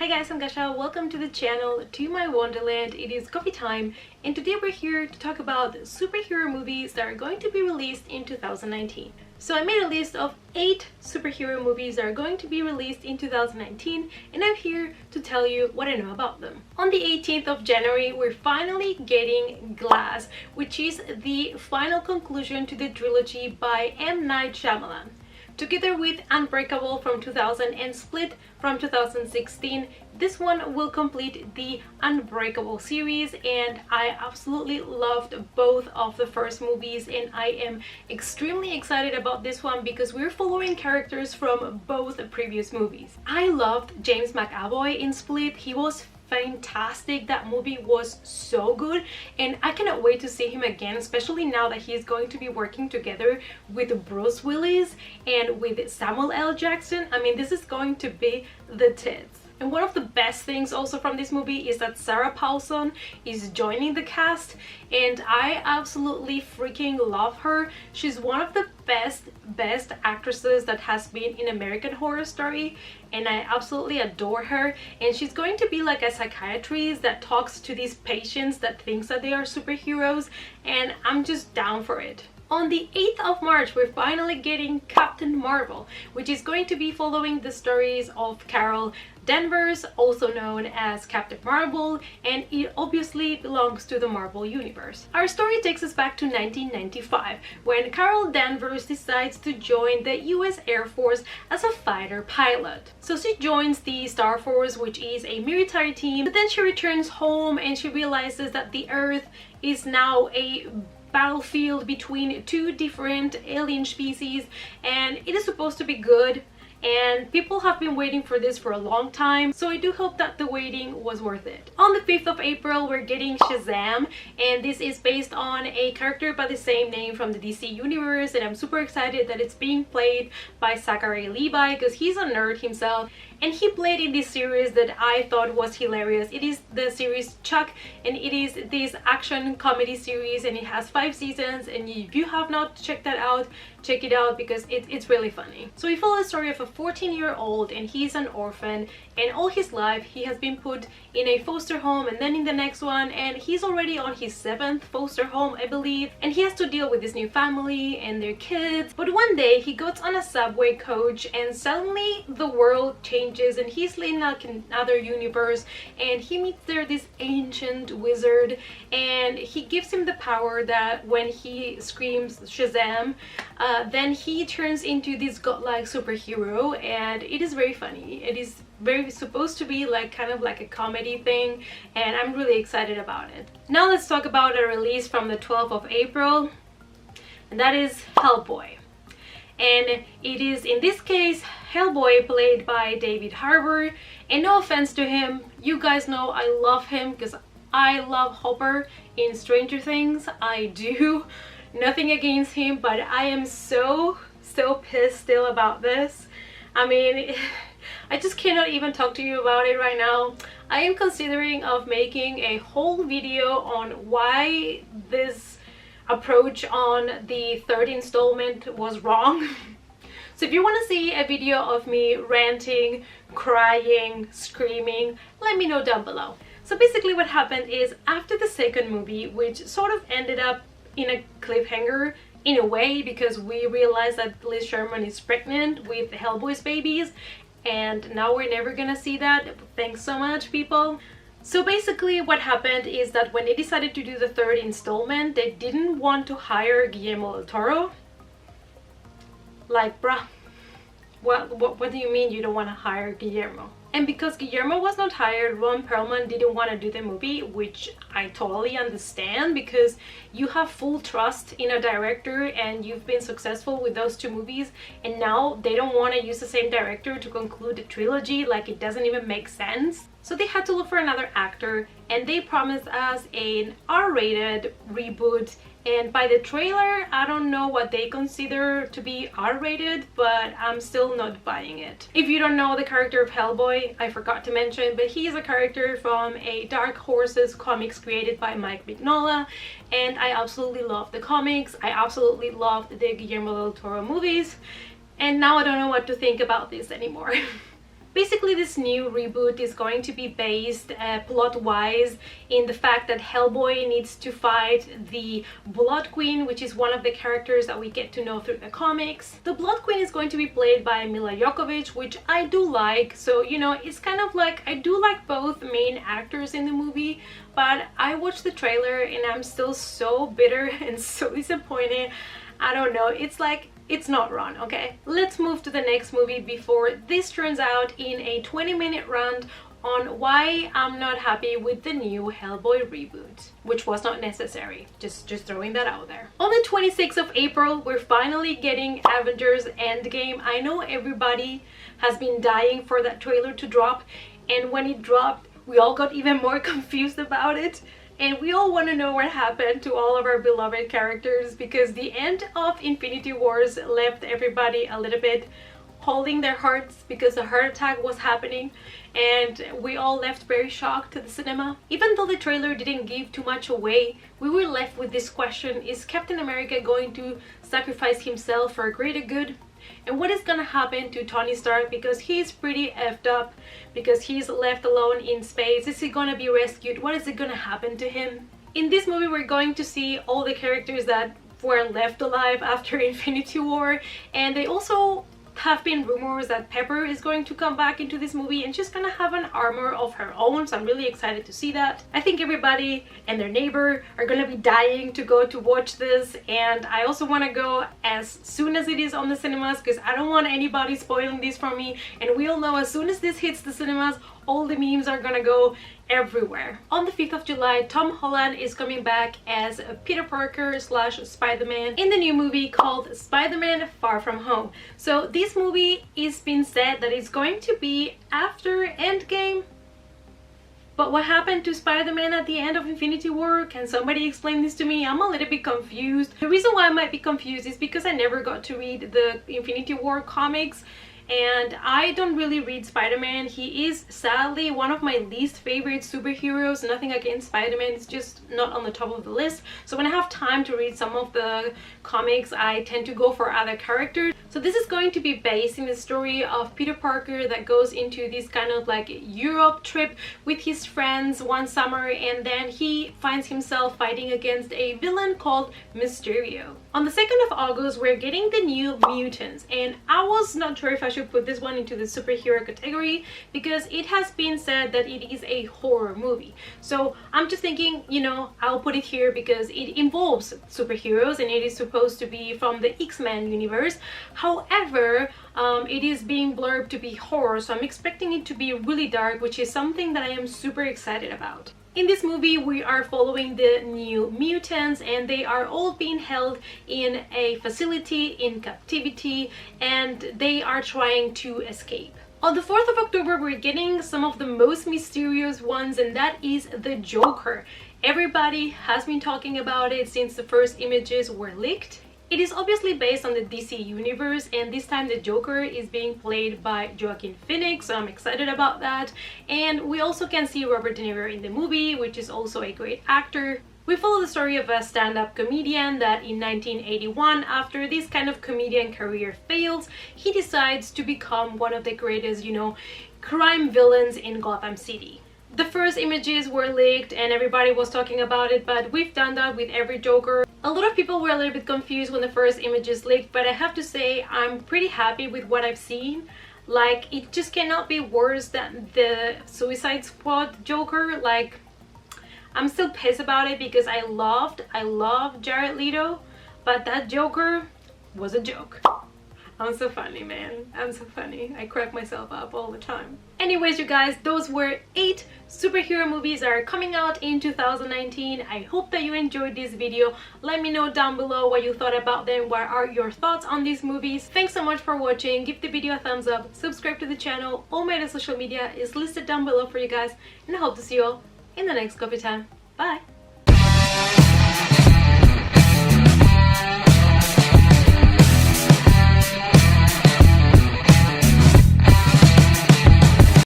Hi guys, I'm Gasha. Welcome to the channel, to my wonderland. It is coffee time, and today we're here to talk about superhero movies that are going to be released in 2019. So I made a list of 8 superhero movies that are going to be released in 2019, and I'm here to tell you what I know about them. On the 18th of January, we're finally getting Glass, which is the final conclusion to the trilogy by M. Night Shyamalan. Together with Unbreakable from 2000 and Split from 2016, this one will complete the Unbreakable series, and I absolutely loved both of the first movies, and I am extremely excited about this one because we're following characters from both previous movies. I loved James McAvoy in Split. He was fantastic. That movie was so good, and I cannot wait to see him again, especially now that he's going to be working together with Bruce Willis and with Samuel L. Jackson. I mean, this is going to be the tits. And one of the best things also from this movie is that Sarah Paulson is joining the cast, and I absolutely freaking love her. She's one of the best actresses that has been in American Horror Story, and I absolutely adore her. And she's going to be like a psychiatrist that talks to these patients that thinks that they are superheroes, and I'm just down for it. On the 8th of March, we're finally getting Captain Marvel, which is going to be following the stories of Carol Danvers, also known as Captain Marvel, and it obviously belongs to the Marvel Universe. Our story takes us back to 1995, when Carol Danvers decides to join the US Air Force as a fighter pilot. So she joins the Star Force, which is a military team, but then she returns home and she realizes that the Earth is now a battlefield between 2 different alien species, and it is supposed to be good, and people have been waiting for this for a long time, so I do hope that the waiting was worth it. On the 5th of April, we're getting Shazam, and this is based on a character by the same name from the DC universe, and I'm super excited that it's being played by Zachary Levi because he's a nerd himself, and he played in this series that I thought was hilarious. It is the series Chuck, and it is this action comedy series, and it has 5 seasons, and if you have not checked that out, check it out because it's really funny. So we follow the story of a 14-year-old, and he's an orphan, and all his life he has been put in a foster home and then in the next one, and he's already on his 7th foster home, I believe, and he has to deal with this new family and their kids. But one day he goes on a subway coach, and suddenly the world changes, and he's in like another universe, and he meets there this ancient wizard, and he gives him the power that when he screams Shazam, then he turns into this godlike superhero, and it is very funny. It is very supposed to be like kind of like a comedy thing, and I'm really excited about it. Now let's talk about a release from the 12th of April, and that is Hellboy. And it is, in this case, Hellboy played by David Harbour, and no offense to him, you guys know I love him because I love Hopper in Stranger Things. I do. Nothing against him, but I am so pissed still about this. I mean, I just cannot even talk to you about it right now. I am considering of making a whole video on why this approach on the 3rd installment was wrong. So if you want to see a video of me ranting, crying, screaming, let me know down below. So basically what happened is, after the 2nd movie, which sort of ended up in a cliffhanger in a way because we realized that Liz Sherman is pregnant with Hellboy's babies, and now we're never gonna see that. Thanks so much, people. So basically what happened is that when they decided to do the 3rd installment, they didn't want to hire Guillermo del Toro. Like, bruh, what do you mean you don't want to hire Guillermo? And because Guillermo was not hired, Ron Perlman didn't want to do the movie, which I totally understand because you have full trust in a director and you've been successful with those 2 movies, and now they don't want to use the same director to conclude the trilogy. Like, it doesn't even make sense. So they had to look for another actor, and they promised us an R-rated reboot, and by the trailer I don't know what they consider to be R-rated, but I'm still not buying it. If you don't know the character of Hellboy, I forgot to mention, but he is a character from a Dark Horses comics created by Mike Mignola, and I absolutely love the comics. I absolutely loved the Guillermo del Toro movies, and now I don't know what to think about this anymore. Basically, this new reboot is going to be based plot-wise in the fact that Hellboy needs to fight the Blood Queen, which is one of the characters that we get to know through the comics. The Blood Queen is going to be played by Mila Jovovich, which I do like. So, you know, it's kind of like, I do like both main actors in the movie, but I watched the trailer and I'm still so bitter and so disappointed. I don't know, it's like, it's not Ron, okay? Let's move to the next movie before this turns out in a 20-minute rant on why I'm not happy with the new Hellboy reboot, which was not necessary. Just throwing that out there. On the 26th of April, we're finally getting Avengers Endgame. I know everybody has been dying for that trailer to drop, and when it dropped, we all got even more confused about it. And we all want to know what happened to all of our beloved characters, because the end of Infinity Wars left everybody a little bit holding their hearts because a heart attack was happening, and we all left very shocked to the cinema. Even though the trailer didn't give too much away, we were left with this question: is Captain America going to sacrifice himself for a greater good? And what is gonna happen to Tony Stark, because he's pretty effed up, because he's left alone in space? Is he gonna be rescued? What is it gonna happen to him? In this movie, we're going to see all the characters that were left alive after Infinity War, and they also have been rumors that Pepper is going to come back into this movie and she's gonna have an armor of her own, so I'm really excited to see that. I think everybody and their neighbor are gonna be dying to go to watch this, and I also want to go as soon as it is on the cinemas because I don't want anybody spoiling this for me, and we all know as soon as this hits the cinemas, all the memes are gonna go everywhere. On the 5th of July, Tom Holland is coming back as Peter Parker / Spider-Man in the new movie called Spider-Man Far From Home. So this movie is been said that it's going to be after Endgame. But what happened to Spider-Man at the end of Infinity War? Can somebody explain this to me? I'm a little bit confused. The reason why I might be confused is because I never got to read the Infinity War comics, and I don't really read Spider-Man. He is sadly one of my least favorite superheroes. Nothing against Spider-Man, it's just not on the top of the list. So when I have time to read some of the comics, I tend to go for other characters. So this is going to be based in the story of Peter Parker that goes into this kind of like Europe trip with his friends one summer, and then he finds himself fighting against a villain called Mysterio. On the 2nd of August, we're getting the new Mutants, and I was not sure if I should put this one into the superhero category because it has been said that it is a horror movie. So I'm just thinking, you know, I'll put it here because it involves superheroes and it is supposed to be from the X-Men universe. However, it is being blurbed to be horror, so I'm expecting it to be really dark, which is something that I am super excited about. In this movie, we are following the new mutants, and they are all being held in a facility in captivity, and they are trying to escape. On the 4th of October, we're getting some of the most mysterious ones, and that is the Joker. Everybody has been talking about it since the first images were leaked. It is obviously based on the DC universe, and this time the Joker is being played by Joaquin Phoenix, so I'm excited about that. And we also can see Robert De Niro in the movie, which is also a great actor. We follow the story of a stand-up comedian that in 1981, after this kind of comedian career fails, he decides to become one of the greatest, you know, crime villains in Gotham City. The first images were leaked and everybody was talking about it, but we've done that with every Joker. A lot of people were a little bit confused when the first images leaked, but I have to say I'm pretty happy with what I've seen. Like, it just cannot be worse than the Suicide Squad Joker. Like, I'm still pissed about it because I loved Jared Leto, but that Joker was a joke. I'm so funny, man. I'm so funny. I crack myself up all the time. Anyways, you guys, those were 8 superhero movies that are coming out in 2019. I hope that you enjoyed this video. Let me know down below what you thought about them. What are your thoughts on these movies? Thanks so much for watching. Give the video a thumbs up. Subscribe to the channel. All my social media is listed down below for you guys. And I hope to see you all in the next coffee time. Bye!